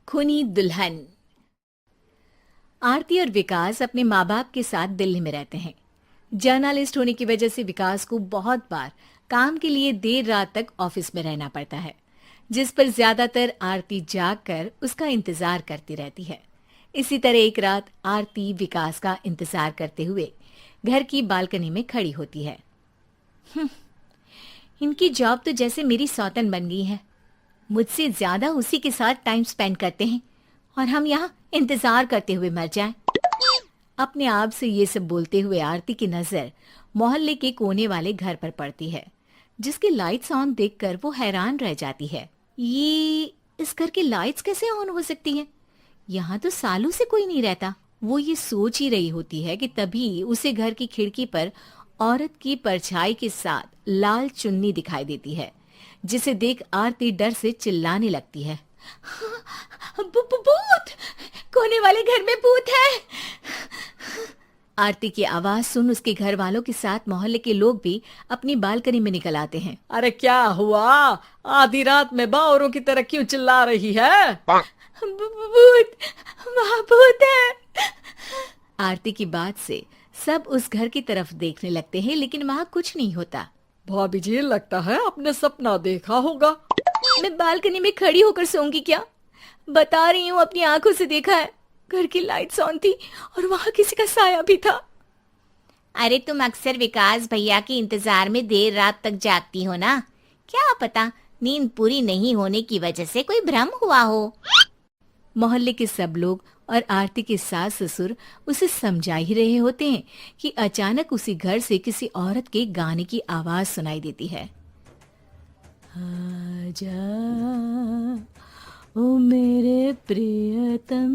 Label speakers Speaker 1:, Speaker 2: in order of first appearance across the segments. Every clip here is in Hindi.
Speaker 1: खूनी दुल्हन। आरती और विकास अपने माँ बाप के साथ दिल्ली में रहते हैं। जर्नलिस्ट होने की वजह से विकास को बहुत बार काम के लिए देर रात तक ऑफिस में रहना पड़ता है, जिस पर ज्यादातर आरती जाग कर उसका इंतजार करती रहती है। इसी तरह एक रात आरती विकास का इंतजार करते हुए घर की बालकनी में खड़ी होती है। इनकी जॉब तो जैसे मेरी सौतन बन गई है। मुझसे ज्यादा उसी के साथ टाइम स्पेंड करते हैं और हम यहाँ इंतजार करते हुए मर जाएं। अपने आप से ये सब बोलते हुए आरती की नजर मोहल्ले के कोने वाले घर पर पड़ती है, जिसकी लाइट्स ऑन देखकर वो हैरान रह जाती है। ये इस घर की लाइट्स कैसे ऑन हो सकती हैं? यहाँ तो सालों से कोई नहीं रहता। वो ये सोच ही रही होती है कि तभी उसे घर की खिड़की पर औरत की परछाई के साथ लाल चुन्नी दिखाई देती है, जिसे देख आरती डर से चिल्लाने लगती है। भूत! कोने वाले घर में भूत है! आरती की आवाज सुन उसके घर वालों के साथ मोहल्ले के लोग भी अपनी बालकनी में निकल आते हैं।
Speaker 2: अरे क्या हुआ? आधी रात में बावरों की तरह क्यों चिल्ला रही है?
Speaker 1: भूत! वहाँ भूत है! आरती की बात से सब उस घर की तरफ देखने लगते हैं, लेकिन वहाँ कुछ नहीं होता।
Speaker 2: भाभी जी, लगता है आपने सपना देखा होगा।
Speaker 1: मैं बालकनी में खड़ी होकर सोऊंगी क्या? बता रही हूँ, अपनी आंखों से देखा है। घर की लाइट्स ऑन थी और वहाँ किसी का साया भी था। अरे तुम अक्सर विकास भैया के इंतजार में देर रात तक जागती हो ना, क्या पता नींद पूरी नहीं होने की वजह से कोई भ्रम हुआ हो। मोहल्ले के सब लोग और आरती के सास ससुर उसे समझा ही रहे होते हैं कि अचानक उसी घर से किसी औरत के गाने की आवाज सुनाई देती है। आजा ओ मेरे प्रियतम,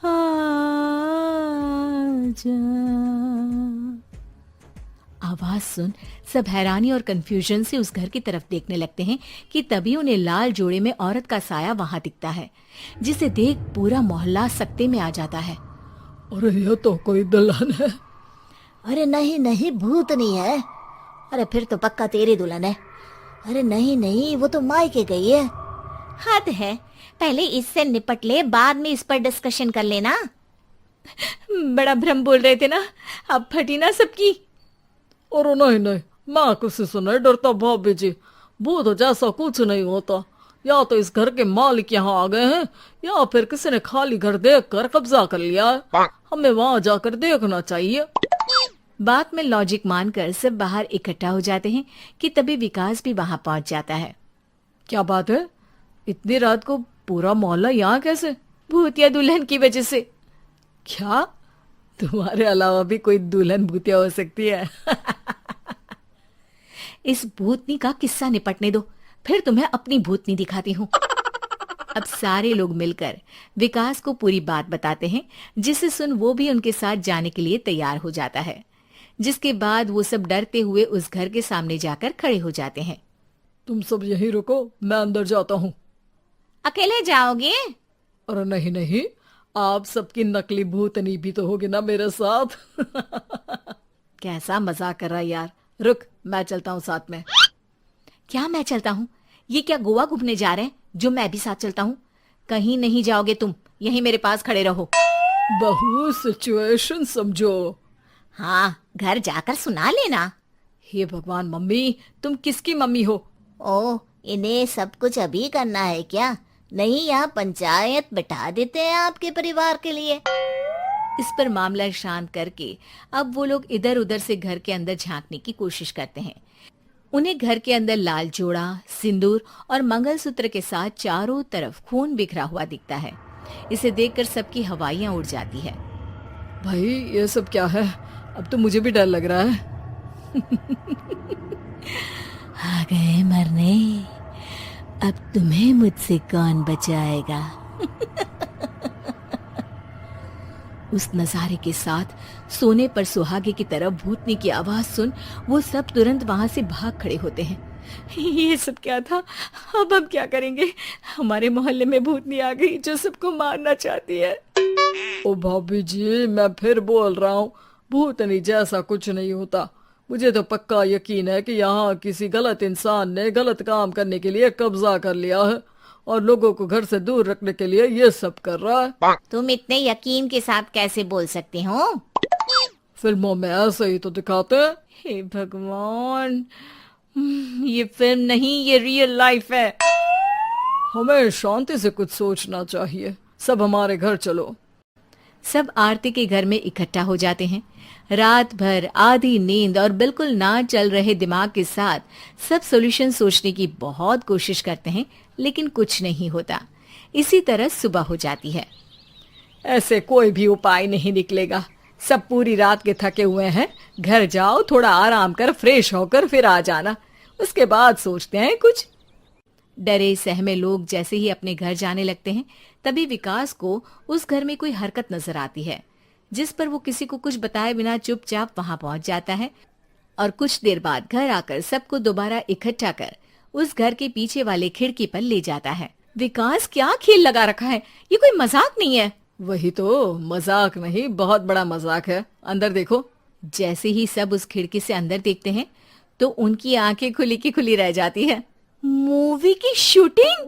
Speaker 1: आजा। आवाज सुन सब हैरानी और कंफ्यूजन से उस घर की तरफ देखने लगते हैं कि तभी उन्हें लाल जोड़े में औरत का साया वहां दिखता है, जिसे देख पूरा मोहल्ला सकते में आ जाता है।
Speaker 2: अरे ये तो कोई दुल्हन है।
Speaker 3: अरे नहीं नहीं, भूत नहीं है। अरे फिर तो पक्का तेरी दुल्हन है। अरे नहीं नहीं, वो तो मायके गई है।
Speaker 1: हद है, पहले इससे निपट ले, बाद में इस पर डिस्कशन कर लेना। बड़ा भ्रम बोल रहे थे ना, अब फटी ना सबकी।
Speaker 2: और नहीं नहीं, मैं किसी से नहीं डरता भाभी जी। भूत जैसा कुछ नहीं होता। या तो इस घर के मालिक यहाँ आ गए हैं, या फिर किसी ने खाली घर देख कर कब्जा कर लिया है। हमें वहाँ जाकर देखना चाहिए।
Speaker 1: बात में लॉजिक मानकर सब बाहर इकट्ठा हो जाते हैं कि तभी विकास भी वहां पहुंच जाता है।
Speaker 2: क्या बात है? इतनी रात को पूरा मोहल्ला यहाँ कैसे?
Speaker 1: भूतिया दुल्हन की वजह से।
Speaker 2: क्या तुम्हारे अलावा भी कोई दुल्हन भूतिया हो सकती है?
Speaker 1: इस भूतनी का किस्सा निपटने दो, फिर तुम्हें अपनी भूतनी दिखाती हूँ। अब सारे लोग मिलकर विकास को पूरी बात बताते हैं, जिसे सुन वो भी उनके साथ जाने के लिए तैयार हो जाता है। जिसके बाद वो सब डरते हुए उस घर के सामने जाकर खड़े हो जाते हैं।
Speaker 2: तुम सब यहीं रुको, मैं अंदर जाता हूँ।
Speaker 1: अकेले जाओगे?
Speaker 2: अरे नहीं नहीं, आप सबकी नकली भूतनी भी तो होगी ना मेरे साथ।
Speaker 1: कैसा मजाक कर रहा है यार। रुक, मैं चलता हूँ साथ में। क्या मैं चलता हूँ? ये क्या गोवा घूमने जा रहे हैं जो मैं भी साथ चलता हूँ? कहीं नहीं जाओगे तुम, यहीं मेरे पास खड़े रहो।
Speaker 2: बहू, सिचुएशन समझो।
Speaker 3: हाँ, घर जाकर सुना लेना।
Speaker 2: हे भगवान, मम्मी तुम किसकी मम्मी हो?
Speaker 3: ओ, इन्हें सब कुछ अभी करना है क्या? नहीं, यहाँ पंचायत बिठा देते हैं आपके परिवार के लिए।
Speaker 1: इस पर मामला शांत करके अब वो लोग इधर उधर से घर के अंदर झांकने की कोशिश करते हैं। उन्हें घर के अंदर लाल जोड़ा, सिंदूर और मंगलसूत्र के साथ चारों तरफ खून बिखरा हुआ दिखता है। इसे देखकर सबकी हवाइयां उड़ जाती है।
Speaker 2: भाई ये सब क्या है? अब तो मुझे भी डर लग रहा है।
Speaker 1: आ गए मरने, अब तुम्हें मुझसे कौन बचाएगा? उस नजारे के साथ सोने पर सुहागे की तरफ भूतनी की आवाज सुन वो सब तुरंत वहां से भाग खड़े होते हैं। ये सब क्या था? अब हम क्या करेंगे? हमारे मोहल्ले में भूतनी आ गई जो सबको मारना चाहती है।
Speaker 2: ओ भाभी जी, मैं फिर बोल रहा हूँ, भूतनी जैसा कुछ नहीं होता। मुझे तो पक्का यकीन है कि यहाँ किसी गलत इंसान ने गलत काम करने के लिए कब्जा कर लिया है और लोगों को घर से दूर रखने के लिए ये सब कर रहा है।
Speaker 1: तुम इतने यकीन के साथ कैसे बोल सकते हो?
Speaker 2: फिल्मों में ऐसे ही तो दिखाते हैं।
Speaker 1: हे भगवान, ये फिल्म नहीं, ये रियल लाइफ है।
Speaker 2: हमें शांति से कुछ सोचना चाहिए। सब हमारे घर चलो।
Speaker 1: सब आरती के घर में इकट्ठा हो जाते हैं। रात भर आधी नींद और बिल्कुल ना चल रहे दिमाग के साथ सब सॉल्यूशन सोचने की बहुत कोशिश करते हैं, लेकिन कुछ नहीं होता। इसी तरह सुबह हो जाती है।
Speaker 2: ऐसे कोई भी उपाय नहीं निकलेगा। सब पूरी रात के थके हुए हैं। घर जाओ, थोड़ा आराम कर, फ्रेश होकर फिर आ जाना, उसके बाद सोचते हैं कुछ।
Speaker 1: डरे सहमे लोग जैसे ही अपने घर जाने लगते हैं, तभी विकास को उस घर में कोई हरकत नजर आती है, जिस पर वो किसी को कुछ बताए बिना चुपचाप वहां पहुंच जाता है और कुछ देर बाद घर आकर सबको दोबारा इकट्ठा कर उस घर के पीछे वाले खिड़की पर ले जाता है। विकास, क्या खेल लगा रखा है? ये कोई मजाक नहीं है।
Speaker 2: वही तो, मजाक नहीं, बहुत बड़ा मजाक है। अंदर देखो।
Speaker 1: जैसे ही सब उस खिड़की से अंदर देखते हैं तो उनकी आंखें खुली की खुली रह जाती है। मूवी की शूटिंग?